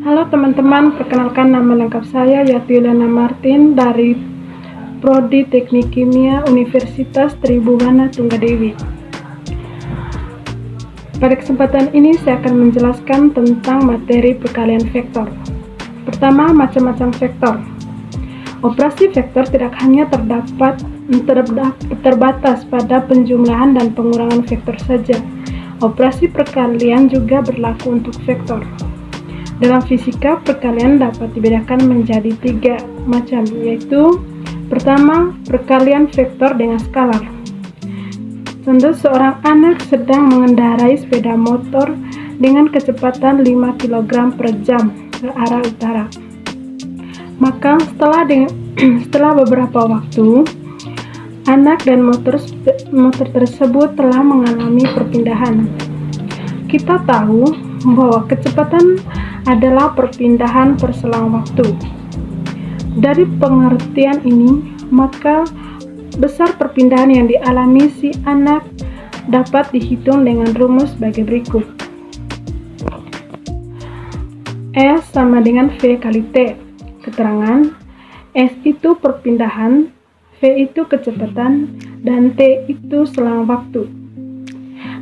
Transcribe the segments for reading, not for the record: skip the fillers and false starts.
Halo teman-teman, perkenalkan nama lengkap saya yaitu Yuliana Martin dari Prodi Teknik Kimia Universitas Tribhuwana Tunggadewi. Pada kesempatan ini saya akan menjelaskan tentang materi perkalian vektor. Pertama, macam-macam vektor. Operasi vektor tidak hanya terbatas pada penjumlahan dan pengurangan vektor saja. Operasi perkalian juga berlaku untuk vektor. Dalam fisika, perkalian dapat dibedakan menjadi 3 macam, yaitu pertama, perkalian vektor dengan skalar. Contoh, seorang anak sedang mengendarai sepeda motor dengan kecepatan 5 kg per jam ke arah utara. Maka setelah beberapa waktu, anak dan motor tersebut telah mengalami perpindahan. Kita tahu bahwa kecepatan adalah perpindahan perselang waktu. Dari pengertian ini, maka besar perpindahan yang dialami si anak dapat dihitung dengan rumus sebagai berikut. S sama dengan V kali T. Keterangan, S itu perpindahan, V itu kecepatan, dan T itu selang waktu.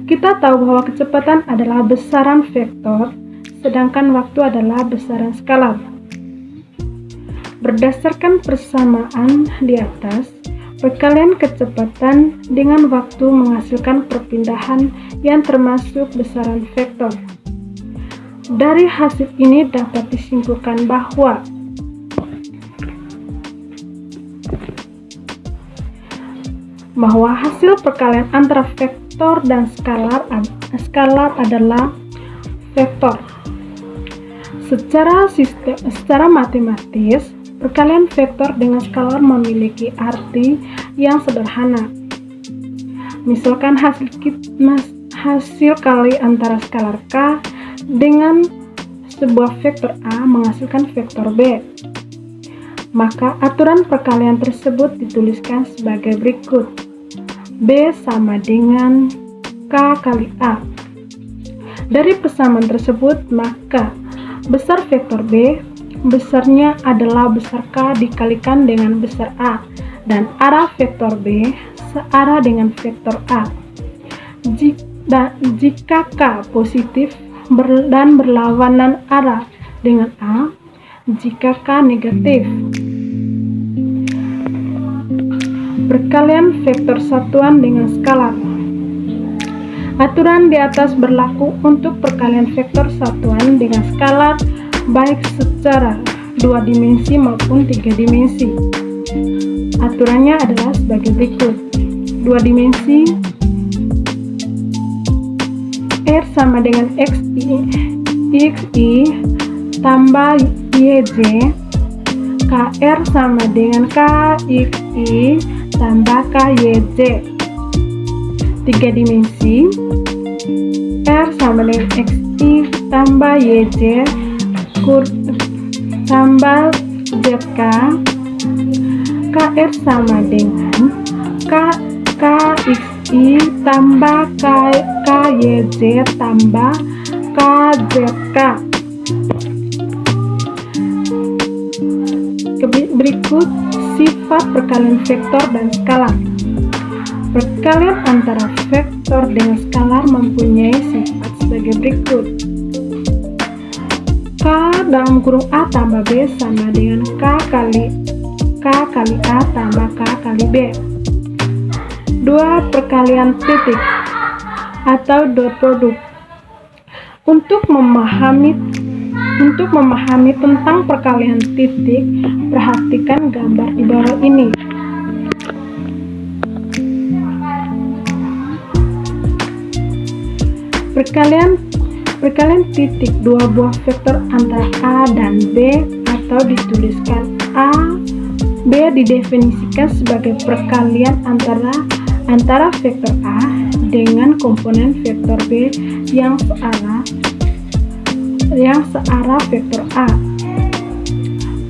Kita tahu bahwa kecepatan adalah besaran vektor, sedangkan waktu adalah besaran skalar. Berdasarkan persamaan di atas, perkalian kecepatan dengan waktu menghasilkan perpindahan yang termasuk besaran vektor. Dari hasil ini dapat disimpulkan bahwa hasil perkalian antara vektor dan skalar adalah vektor. Secara matematis, perkalian vektor dengan skalar memiliki arti yang sederhana. Misalkan hasil kali antara skalar K dengan sebuah vektor A menghasilkan vektor B. Maka aturan perkalian tersebut dituliskan sebagai berikut. B sama dengan K kali A. Dari persamaan tersebut, maka besar vektor B, besarnya adalah besar K dikalikan dengan besar A, dan arah vektor B searah dengan vektor A. Jika K positif dan berlawanan arah dengan A, jika K negatif. Perkalian vektor satuan dengan skalar. Aturan di atas berlaku untuk perkalian vektor satuan dengan skalar baik secara 2 dimensi maupun 3 dimensi. Aturannya adalah sebagai berikut. 2 dimensi, R sama dengan XI tambah YJ, KR sama dengan KXI tambah KYJ. 3 dimensi, R sama dengan XI tambah YJ tambah ZK, KR sama dengan KXI tambah KYJ tambah KZK. Berikut sifat perkalian vektor dan skalar. Perkalian antara vektor dengan skalar mempunyai sifat sebagai berikut. K dalam kurung A tambah B sama dengan K kali A tambah K kali B. 2 perkalian titik atau dot product. Untuk memahami tentang perkalian titik, perhatikan gambar di bawah ini. Perkalian titik 2 buah vektor antara A dan B, atau dituliskan A, B didefinisikan sebagai perkalian antara vektor A dengan komponen vektor B yang searah vektor A.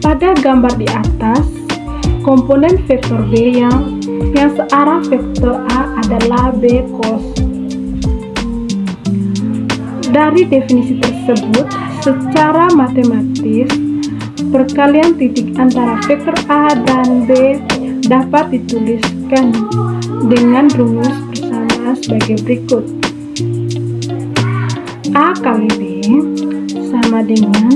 Pada gambar di atas, komponen vektor B yang searah vektor A adalah B cos. Dari definisi tersebut, Secara matematis, perkalian titik antara vektor A dan B dapat dituliskan dengan rumus bersama sebagai berikut. A kali B sama dengan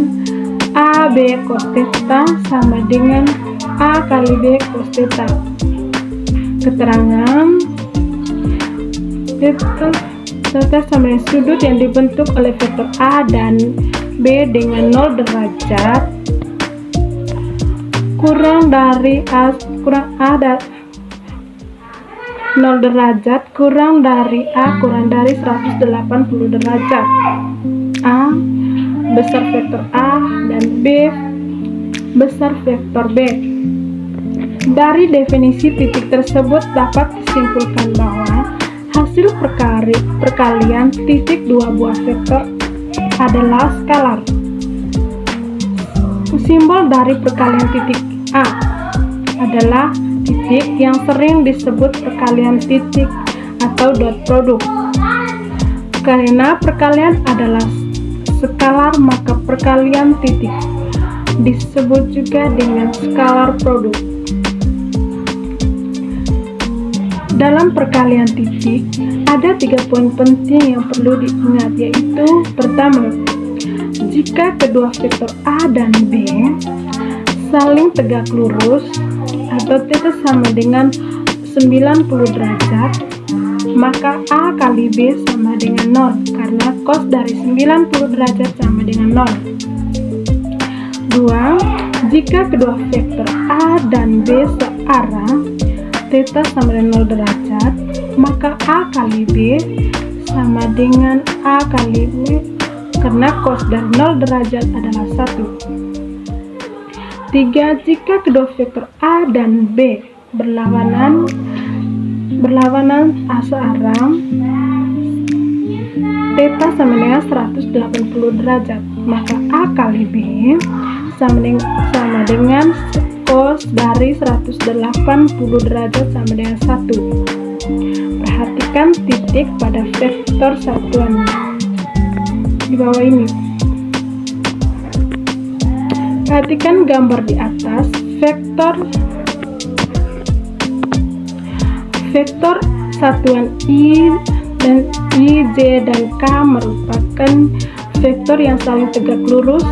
AB cos theta sama dengan A kali B cos theta. Keterangan theta sama dengan sudut yang dibentuk oleh vektor A dan B dengan 0 derajat kurang dari 0 derajat kurang dari A kurang dari 180 derajat. A besar vektor A dan B besar vektor B. Dari definisi titik tersebut dapat disimpulkan bahwa hasil perkalian titik dua buah vektor adalah skalar. Simbol dari perkalian titik A adalah titik yang sering disebut perkalian titik atau dot product. Karena perkalian adalah skalar, maka perkalian titik disebut juga dengan skalar produk. Dalam perkalian titik, ada 3 poin penting yang perlu diingat, yaitu pertama, jika kedua vektor A dan B saling tegak lurus atau θ sama dengan 90 derajat, maka A kali B sama dengan 0 karena cos dari 90 derajat sama dengan 0. 2. Jika kedua vektor A dan B searah, θ sama dengan 0 derajat, maka A kali B sama dengan A kali B karena cos dari 0 derajat adalah 1. 3. Jika kedua vektor A dan B berlawanan searah, θ sama dengan 180 derajat, maka A kali B sama dengan cos dari 180 derajat sama dengan 1. Perhatikan titik pada vektor satuan di bawah ini. Perhatikan gambar di atas. Vektor satuan I, J, dan K merupakan vektor yang saling tegak lurus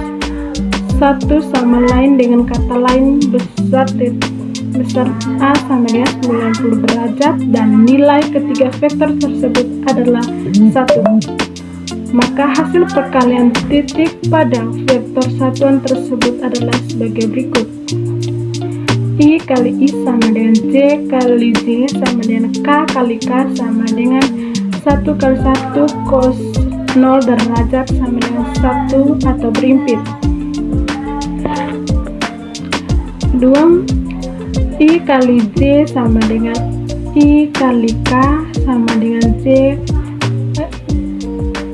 satu sama lain, dengan kata lain besar A sama dengan 90 derajat dan nilai ketiga vektor tersebut adalah 1. Maka hasil perkalian titik pada vektor satuan tersebut adalah sebagai berikut. I kali I sama dengan J kali J sama dengan K kali K sama dengan 1 kali 1 cos 0 derajat sama dengan 1 atau berimpit. 2. I kali J sama dengan I kali K sama dengan J.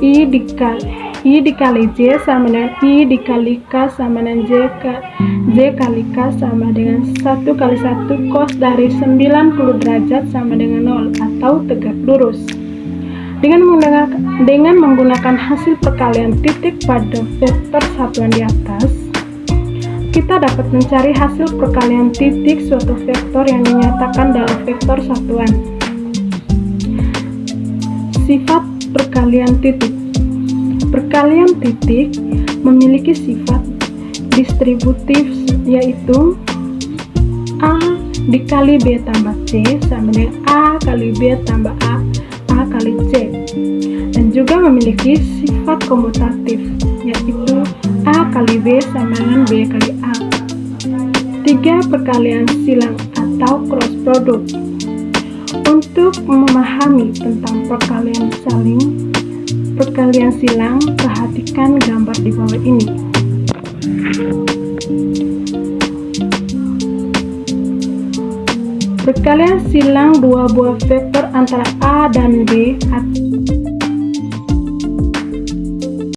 I dikali J sama dengan I dikali K sama dengan J kali K sama dengan 1 kali 1 cos dari 90 derajat sama dengan 0 atau tegak lurus. Dengan menggunakan hasil perkalian titik pada vektor satuan di atas, kita dapat mencari hasil perkalian titik suatu vektor yang dinyatakan dalam vektor satuan. Sifat perkalian titik. Perkalian titik memiliki sifat distributif, yaitu A dikali B tambah C sama dengan A kali B tambah A kali C, dan juga memiliki sifat komutatif, yaitu A kali B sama dengan B kali A. 3. Perkalian silang atau cross product. Untuk memahami tentang perkalian silang, perhatikan gambar di bawah ini. Perkalian silang dua buah vektor antara A dan B